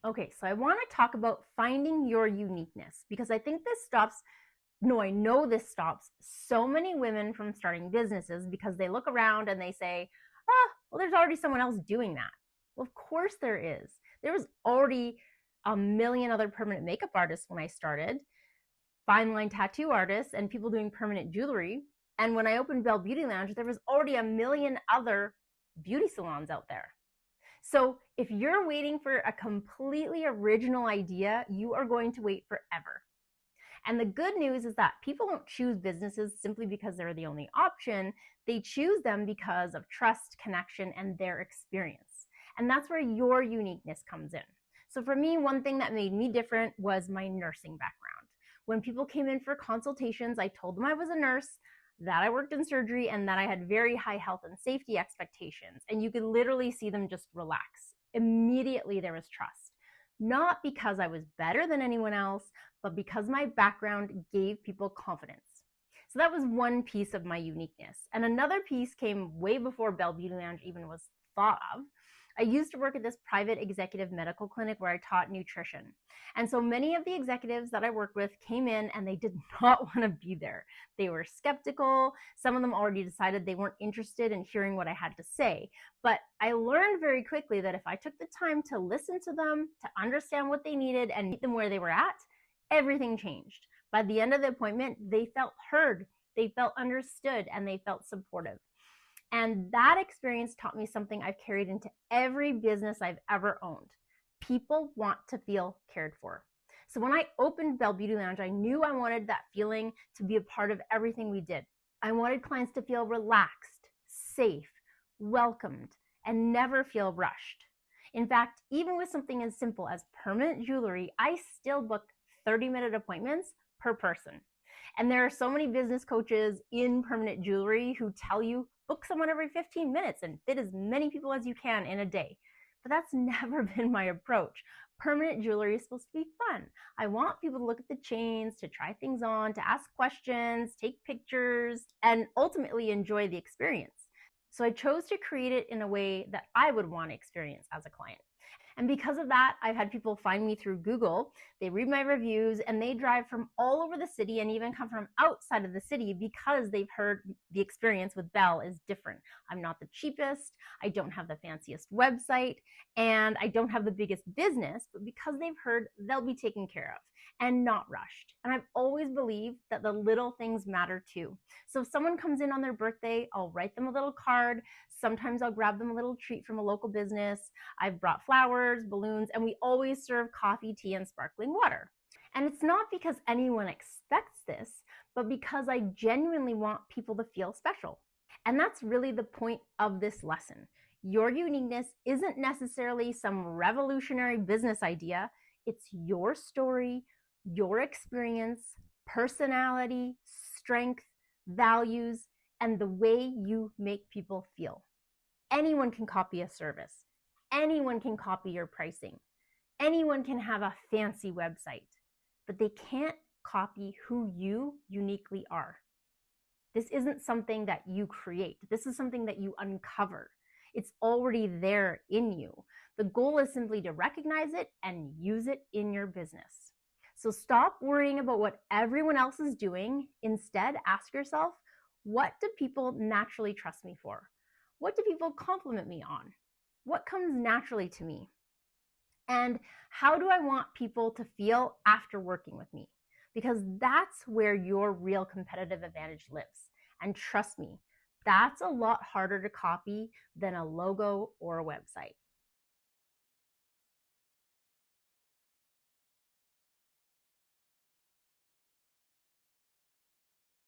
Okay, so I want to talk about finding your uniqueness because I think I know this stops so many women from starting businesses because they look around and they say, well, there's already someone else doing that. Well, of course there is. There was already a million other permanent makeup artists when I started, fine line tattoo artists, and people doing permanent jewelry. And when I opened Belle Beauty Lounge, there was already a million other beauty salons out there. So if you're waiting for a completely original idea, you are going to wait forever. And the good news is that people don't choose businesses simply because they're the only option. They choose them because of trust, connection, and their experience. And that's where your uniqueness comes in. So for me, one thing that made me different was my nursing background. When people came in for consultations, I told them I was a nurse, that I worked in surgery, and that I had very high health and safety expectations. And you could literally see them just relax. Immediately there was trust. Not because I was better than anyone else, but because my background gave people confidence. So that was one piece of my uniqueness. And another piece came way before Belle Beauty Lounge even was thought of. I used to work at this private executive medical clinic where I taught nutrition. And so many of the executives that I worked with came in and they did not want to be there. They were skeptical. Some of them already decided they weren't interested in hearing what I had to say. But I learned very quickly that if I took the time to listen to them, to understand what they needed and meet them where they were at, everything changed. By the end of the appointment, they felt heard, they felt understood, and they felt supportive. And that experience taught me something I've carried into every business I've ever owned. People want to feel cared for. So when I opened Belle Beauty Lounge, I knew I wanted that feeling to be a part of everything we did. I wanted clients to feel relaxed, safe, welcomed, and never feel rushed. In fact, even with something as simple as permanent jewelry, I still book 30-minute appointments per person. And there are so many business coaches in permanent jewelry who tell you book someone every 15 minutes and fit as many people as you can in a day. But that's never been my approach. Permanent jewelry is supposed to be fun. I want people to look at the chains, to try things on, to ask questions, take pictures, and ultimately enjoy the experience. So I chose to create it in a way that I would want to experience as a client. And because of that, I've had people find me through Google. They read my reviews and they drive from all over the city and even come from outside of the city because they've heard the experience with Belle is different. I'm not the cheapest, I don't have the fanciest website, and I don't have the biggest business, but because they've heard, they'll be taken care of and not rushed. And I've always believed that the little things matter too. So if someone comes in on their birthday, I'll write them a little card. Sometimes I'll grab them a little treat from a local business. I've brought flowers, balloons, and we always serve coffee, tea, and sparkling water. And it's not because anyone expects this, but because I genuinely want people to feel special. And that's really the point of this lesson. Your uniqueness isn't necessarily some revolutionary business idea. It's your story, your experience, personality, strength, values, and the way you make people feel. Anyone can copy a service. Anyone can copy your pricing. Anyone can have a fancy website, but they can't copy who you uniquely are. This isn't something that you create. This is something that you uncover. It's already there in you. The goal is simply to recognize it and use it in your business. So stop worrying about what everyone else is doing. Instead, ask yourself, what do people naturally trust me for? What do people compliment me on? What comes naturally to me? And how do I want people to feel after working with me? Because that's where your real competitive advantage lives. And trust me, that's a lot harder to copy than a logo or a website.